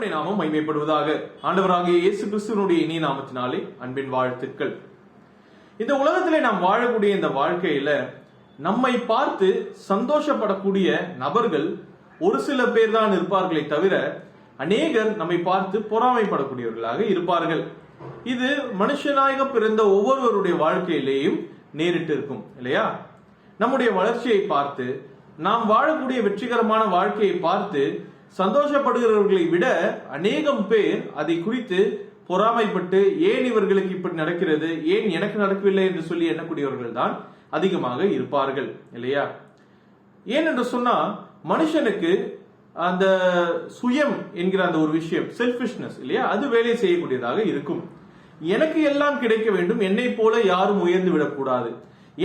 கர்த்தருடைய நாமம் மகிமைப்படுவதாக. ஆண்டவராகிய இயேசு கிறிஸ்துவினுடைய இனிய நாமத்தினாலே அன்பின் வாழ்த்துக்கள். இந்த உலகத்திலே நாம் வாழக்கூடிய இந்த வாழ்க்கையில நம்மை பார்த்து சந்தோஷப்படக்கூடிய நபர்கள் ஒரு சில பேர் தான் இருப்பார்களே தவிர அநேகர் நம்மை பார்த்து பொறாமைப்படக்கூடியவர்களாக இருப்பார்கள். இது மனுஷனாக பிறந்த ஒவ்வொருவருடைய வாழ்க்கையிலேயும் நேரிட்டு இருக்கும் இல்லையா? நம்முடைய வளர்ச்சியை பார்த்து, நாம் வாழக்கூடிய வெற்றிகரமான வாழ்க்கையை பார்த்து சந்தோஷப்படுகிறவர்களை விட அநேகம் பேர் அதை குறித்து பொறாமைப்பட்டு ஏன் இவர்களுக்கு இப்படி நடக்கிறது, ஏன் எனக்கு நடக்கவில்லை என்று சொல்லி எண்ணக்கூடியவர்கள் தான் அதிகமாக இருப்பார்கள் இல்லையா? ஏன் என்று சொன்னா, மனுஷனுக்கு அந்த சுயம் என்கிற அந்த ஒரு விஷயம், செல்ஃபிஷ்னஸ் இல்லையா, அது வேலை செய்யக்கூடியதாக இருக்கும். எனக்கு எல்லாம் கிடைக்க வேண்டும், என்னை போல யாரும் உயர்ந்து விடக்கூடாது,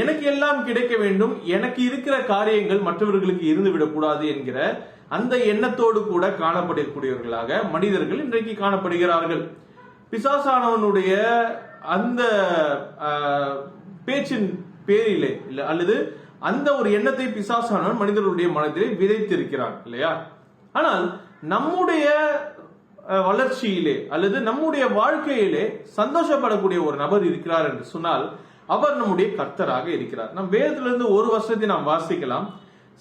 எனக்கு எல்லாம் கிடைக்க வேண்டும், எனக்கு இருக்கிற காரியங்கள் மற்றவர்களுக்கு இருந்து விடக்கூடாது என்கிற அந்த எண்ணத்தோடு கூட காணப்படக்கூடியவர்களாக மனிதர்கள் இன்றைக்கு காணப்படுகிறார்கள். பிசாசானவனுடைய அந்த பேச்சின் பேரிலே அல்லது அந்த ஒரு எண்ணத்தை பிசாசானவன் மனிதர்களுடைய மனதிலே விதைத்திருக்கிறான் இல்லையா? ஆனால் நம்முடைய வளர்ச்சியிலே அல்லது நம்முடைய வாழ்க்கையிலே சந்தோஷப்படக்கூடிய ஒரு நபர் இருக்கிறார் என்று சொன்னால் அவர் நம்முடைய கர்த்தராக இருக்கிறார். நம் வேதத்திலிருந்து ஒரு வசனத்தை நாம் வாசிக்கலாம்.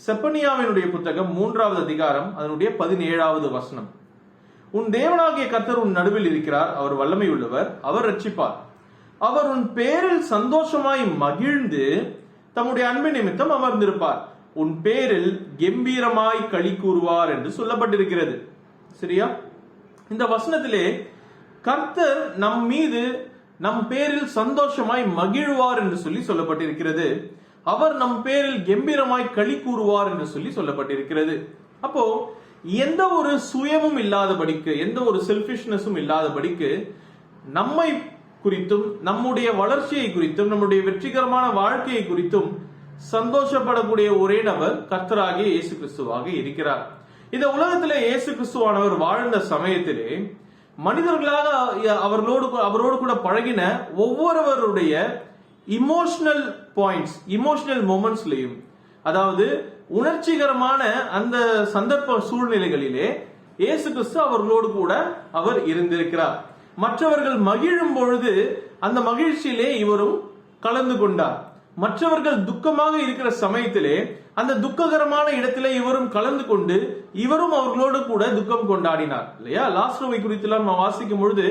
செப்பனியாவினுடைய புத்தகம் 3வது அதிகாரம் அதனுடைய 17வது வசனம். உன் தேவனாகிய கர்த்தர் உன் நடுவில் இருக்கிறார், அவர் வல்லமை உள்ளவர், அவர் ரட்சிப்பார், அவர் உன் பேரில் சந்தோஷமாய் மகிழ்ந்து தம்முடைய அன்பு நிமித்தம் அமர்ந்திருப்பார், உன் பேரில் கம்பீரமாய் களி கூறுவார் என்று சொல்லப்பட்டிருக்கிறது. சரியா? இந்த வசனத்திலே கர்த்தர் நம் மீது நம் பேரில் சந்தோஷமாய் மகிழ்வார் என்று சொல்லி சொல்லப்பட்டிருக்கிறது. அவர் நம் பேரில் கம்பீரமாய் களி கூறுவார் என்று சொல்லி சொல்லப்பட்டிருக்கிறது. அப்போ எந்த ஒரு சுயமும் இல்லாதபடிக்கு, எந்த ஒரு செல்ஃபிஷ்னஸும் இல்லாதபடிக்கு நம்மை குறித்தும் நம்முடைய வளர்ச்சியை குறித்தும் நம்முடைய வெற்றிகரமான வாழ்க்கையை குறித்தும் சந்தோஷப்படக்கூடிய ஒரே நபர் கர்த்தராகிய இயேசு கிறிஸ்துவாக இருக்கிறார். இந்த உலகத்திலே இயேசு கிறிஸ்துவானவர் வாழ்ந்த சமயத்திலே மனிதர்களாக அவரோடு கூட பழகின ஒவ்வொருவருடைய இமோஷனல் பாயிண்ட்ஸ், இமோஷனல் மொமெண்ட்ஸ்லையும், அதாவது உணர்ச்சிகரமான அந்த சந்தர்ப்ப சூழ்நிலைகளிலே இயேசு கிறிஸ்து அவர்களோடு கூட அவர் இருந்திருக்கிறார். மற்றவர்கள் மகிழும் பொழுது அந்த மகிழ்ச்சியிலே இவரும் கலந்து கொண்டார். மற்றவர்கள் துக்கமாக இருக்கிற சமயத்திலே அந்த துக்ககரமான இடத்திலே இவரும் கலந்து கொண்டு இவரும் அவர்களோடு கூட துக்கம் கொண்டாடினார் இல்லையா? லாசருவை குறித்து நாம் வாசிக்கும் பொழுது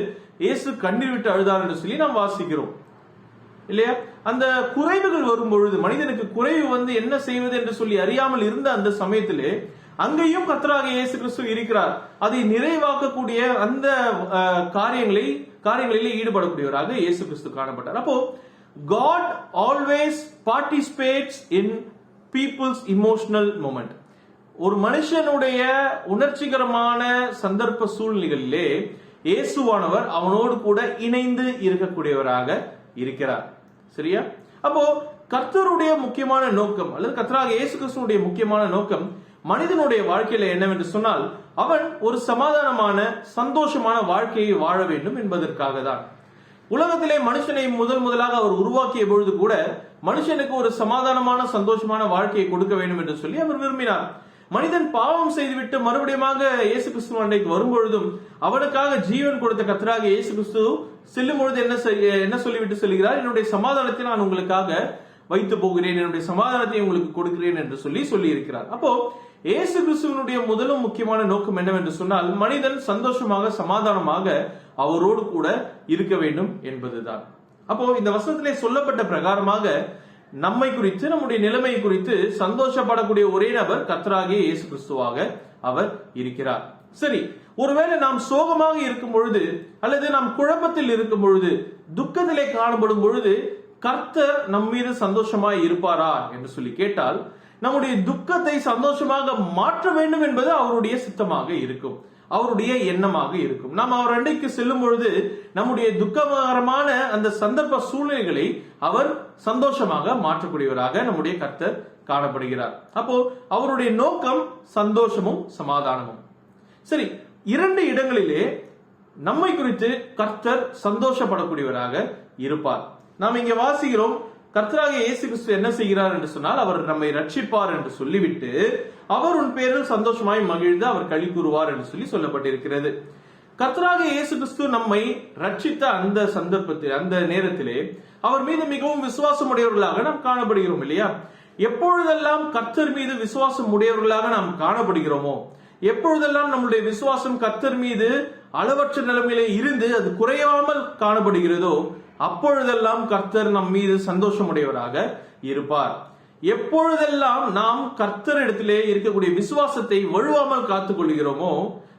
இயேசு கண்ணீர் விட்டு அழுதார் என்று சொல்லி நாம் வாசிக்கிறோம் இல்லையா? அந்த குறைவுகள் வரும் பொழுது, மனிதனுக்கு குறைவு வந்து என்ன செய்வது என்று சொல்லி அறியாமல் இருந்த அந்த சமயத்திலே அங்கேயும் கர்த்தராகிய இயேசு கிறிஸ்து இருக்கிறார். அதை நிறைவாக்கக்கூடிய அந்த காரியங்களிலே ஈடுபடக்கூடியவராக இயேசு கிறிஸ்து காணப்பட்டார். அப்போ God always participates in people's emotional moment. ஒரு மனுஷனுடைய உணர்ச்சிகரமான சந்தர்ப்ப சூழ்நிலைகளிலே இயேசுவானவர் அவனோடு கூட இணைந்து இருக்கக்கூடியவராக இருக்கிறார். சரியா? அப்போ கர்த்தருடைய முக்கியமான நோக்கம் அல்லது கர்த்தராகிய இயேசு கிறிஸ்துவுடைய முக்கியமான நோக்கம் மனிதனுடைய வாழ்க்கையில என்னவென்று சொன்னால், அவன் ஒரு சமாதானமான சந்தோஷமான வாழ்க்கையை வாழ வேண்டும் என்பதற்காக தான். உலகத்திலே மனுஷனை முதலாக அவர் உருவாக்கிய பொழுது கூட மனுஷனுக்கு ஒரு சமாதானமான சந்தோஷமான வாழ்க்கையை கொடுக்க வேண்டும் என்று சொல்லி அவர் விரும்பினார். மனிதன் பாவம் செய்துவிட்டு மறுபடியும் இயேசு கிறிஸ்து அண்டைக்கு வரும்பொழுதும் அவனுக்காக ஜீவன் கொடுத்த கர்த்தராகிய இயேசு கிறிஸ்து செல்லும் பொழுது என்ன சொல்லிவிட்டு செல்கிறார்? என்னுடைய சமாதானத்தை நான் உங்களுக்காக வைத்து போகிறேன், என்னுடைய சமாதானத்தை உங்களுக்கு கொடுக்கிறேன் என்று சொல்லி இருக்கிறார். அப்போ இயேசு கிறிஸ்துவனுடைய முதலும் முக்கியமான நோக்கம் என்னவென்று சொன்னால், மனிதன் சந்தோஷமாக சமாதானமாக அவரோடு கூட இருக்க வேண்டும் என்பதுதான். அப்போ இந்த வசனத்திலே சொல்லப்பட்ட பிரகாரமாக நம்மை குறித்து, நம்முடைய நிலைமை குறித்து சந்தோஷப்படக்கூடிய ஒரே நபர் கர்த்தராகிய இயேசு கிறிஸ்துவாக அவர் இருக்கிறார். சரி, ஒருவேளை நாம் சோகமாக இருக்கும் பொழுது அல்லது நாம் குழப்பத்தில் இருக்கும் பொழுது, துக்கத்திலே காணப்படும் பொழுது கர்த்தர் நம் மீது சந்தோஷமாய் இருப்பாரா என்று சொல்லி கேட்டால், நம்முடைய துக்கத்தை சந்தோஷமாக மாற்ற வேண்டும் என்பது அவருடைய சித்தமாக இருக்கும், அவருடைய எண்ணமாக இருக்கும். நாம் அவர் அண்டைக்கு செல்லும் பொழுது நம்முடைய துக்ககரமான அந்த சந்தர்ப்ப சூழ்நிலைகளை அவர் சந்தோஷமாக மாற்றக்கூடியவராக நம்முடைய கர்த்தர் காணப்படுகிறார். அப்போ அவருடைய நோக்கம் சந்தோஷமும் சமாதானமும். சரி, 2 இடங்களிலே நம்மை குறித்து கர்த்தர் சந்தோஷப்படக்கூடியவராக இருப்பார். நாம் இங்க வாசிக்கிறோம், கர்த்தராகிய இயேசு கிறிஸ்து என்ன செய்கிறார் என்று சொன்னால், அவர் நம்மை ரட்சிப்பார் என்று சொல்லிவிட்டு அவர் உன் பேரில் சந்தோஷமாய் மகிழ்ந்து அவர் களி கூறுவார் என்று சொல்லி சொல்லப்பட்டிருக்கிறது. கர்த்தராகிய இயேசு கிறிஸ்து நம்மை ரட்சித்த அந்த சந்தர்ப்பத்தில், அந்த நேரத்திலே அவர் மீது மிகவும் விசுவாசம் உடையவர்களாக நாம் காணப்படுகிறோம் இல்லையா? எப்பொழுதெல்லாம் கர்த்தர் மீது விசுவாசம் உடையவர்களாக நாம் காணப்படுகிறோமோ, எப்பொழுதெல்லாம் நம்முடைய விசுவாசம் கர்த்தர் மீது அளவற்ற நிலைமையிலே இருந்து அது குறையாமல் காணப்படுகிறதோ, அப்பொழுதெல்லாம் கர்த்தர் நம் மீது சந்தோஷமுடையவராக இருப்பார். எப்பொழுதெல்லாம் நாம் கர்த்தரிடத்திலே இருக்கக்கூடிய விசுவாசத்தை வழுவாமல் காத்துக் கொள்கிறோமோ,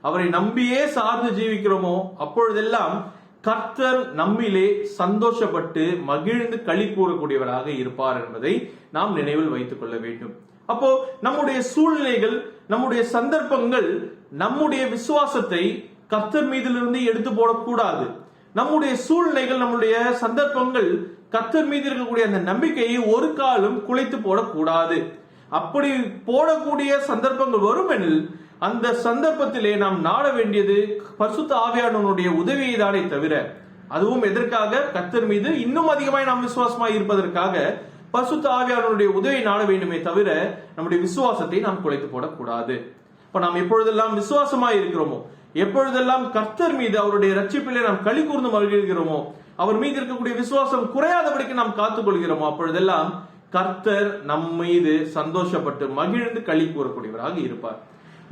அவரை நம்பியே சார்ந்து ஜீவிக்கிறோமோ, அப்பொழுதெல்லாம் கர்த்தர் நம்மிலே சந்தோஷப்பட்டு மகிழ்ந்து களி கூறக்கூடியவராக இருப்பார் என்பதை நாம் நினைவில் வைத்துக் கொள்ள வேண்டும். அப்போ நம்முடைய சூழ்நிலைகள், நம்முடைய சந்தர்ப்பங்கள் நம்முடைய விசுவாசத்தை கர்த்தர் மீதிலிருந்து எடுத்து போடக்கூடாது. நம்முடைய சூழ்நிலைகள், நம்முடைய சந்தர்ப்பங்கள் கர்த்தர் மீது இருக்கக்கூடிய அந்த நம்பிக்கையை ஒரு காலம் குலைத்து போடக்கூடாது. அப்படி போடக்கூடிய சந்தர்ப்பங்கள் வரும் எனில் அந்த சந்தர்ப்பத்திலே நாம் நாட வேண்டியது பரிசுத்த ஆவியானவருடைய உதவியை தானே தவிர, அதுவும் எதற்காக? கர்த்தர் மீது இன்னும் அதிகமாய் நாம் விசுவாசமாய் இருப்பதற்காக பரிசுத்த ஆவியானவருடைய உதவியை நாட வேண்டுமே தவிர நம்முடைய விசுவாசத்தை நாம் குலைத்து போடக்கூடாது. இப்ப நாம் எப்பொழுதெல்லாம் விசுவாசமாய் இருக்கிறோமோ, எப்பொழுதெல்லாம் கர்த்தர் மீது அவருடைய ரட்சிப்பிலே நாம் களி கூர்ந்து மகிழ்கிறோமோ, அவர் மீது இருக்கக்கூடிய விசுவாசம் குறையாதபடிக்கு நாம் காத்துக் கொள்கிறோமோ, அப்பொழுதெல்லாம் கர்த்தர் நம் மீது சந்தோஷப்பட்டு மகிழ்ந்து களி கூறக்கூடியவராக இருப்பார்.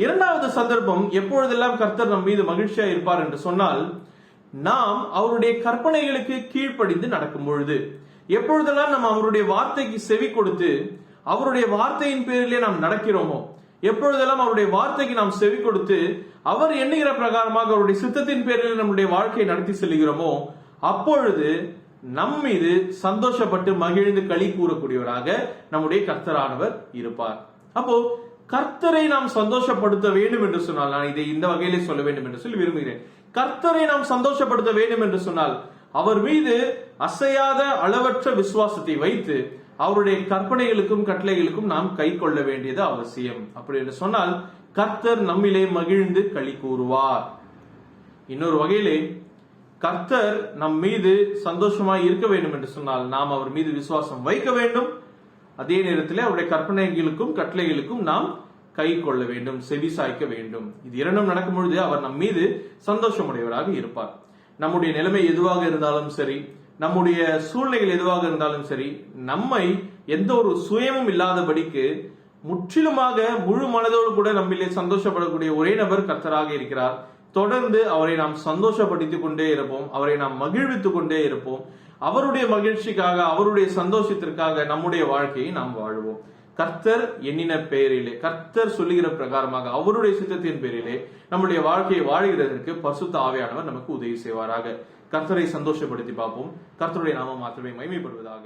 இரண்டாவது சந்தர்ப்பம், எப்பொழுதெல்லாம் கர்த்தர் நம் மீது மகிழ்ச்சியா இருப்பார் என்று சொன்னால், நாம் அவருடைய கற்பனைகளுக்கு கீழ்ப்படிந்து நடக்கும் பொழுது, எப்பொழுதெல்லாம் நாம் அவருடைய வார்த்தைக்கு செவி கொடுத்து அவருடைய வார்த்தையின் பேரிலே நாம் நடக்கிறோமோ, எப்பொழுதெல்லாம் அவருடைய வார்த்தைக்கு நாம் செவி கொடுத்து அவர் எண்ணுகிற பிரகாரமாக அவருடைய சித்தத்தின் பேரில் நம்முடைய வாழ்க்கையை நடத்தி செல்கிறோமோ, அப்பொழுது நம் மீது சந்தோஷப்பட்டு மகிழ்ந்து களி கூறக்கூடியவராக நம்முடைய கர்த்தரானவர் இருப்பார். அப்போ கர்த்தரை நாம் சந்தோஷப்படுத்த வேண்டும் என்று சொன்னால், நான் இதை இந்த வகையிலே சொல்ல வேண்டும் என்று சொல்லி விரும்புகிறேன். கர்த்தரை நாம் சந்தோஷப்படுத்த வேண்டும் என்று சொன்னால், அவர் மீது அசையாத அளவற்ற விசுவாசத்தை வைத்து அவருடைய கற்பனைகளுக்கும் கட்டளைகளுக்கும் நாம் கை கொள்ள வேண்டியது அவசியம். அப்படி என்று சொன்னால் கர்த்தர் நம்மிலே மகிழ்ந்து களி கூறுவார். இன்னொரு வகையிலே கர்த்தர் நம் மீது சந்தோஷமாய் இருக்க வேண்டும் என்று சொன்னால் நாம் அவர் மீது விசுவாசம் வைக்க வேண்டும். அதே நேரத்தில் அவருடைய கற்பனைகளுக்கும் கட்டளைகளுக்கும் நாம் கை கொள்ள வேண்டும், செவி சாய்க்க வேண்டும். இது இரண்டும் நடக்கும் பொழுது அவர் நம் மீது சந்தோஷமுடையவராக இருப்பார். நம்முடைய நிலைமை எதுவாக இருந்தாலும் சரி, நம்முடைய சூழ்நிலைகள் எதுவாக இருந்தாலும் சரி, நம்மை எந்த ஒரு சுயமும் இல்லாதபடிக்கு முற்றிலுமாக முழு மனதோடு கூட நம்மிலே சந்தோஷப்படக்கூடிய ஒரே நபர் கர்த்தராக இருக்கிறார். தொடர்ந்து அவரை நாம் சந்தோஷப்படுத்திக் கொண்டே இருப்போம், அவரை நாம் மகிழ்வித்துக் கொண்டே இருப்போம். அவருடைய மகிழ்ச்சிக்காக, அவருடைய சந்தோஷத்திற்காக நம்முடைய வாழ்க்கையை நாம் வாழ்வோம். கர்த்தர் எண்ணின பெயரிலே, கர்த்தர் சொல்லுகிற பிரகாரமாக அவருடைய சித்தத்தின் பேரிலே நம்முடைய வாழ்க்கையை வாழ்கிறதற்கு பரிசுத்த ஆவியானவர் நமக்கு உதவி செய்வாராக. கர்த்தரை சந்தோஷப்படுத்தி பார்ப்போம். கர்த்தருடைய நாமம் மாத்திரமே மகிமைப்படுவதாக.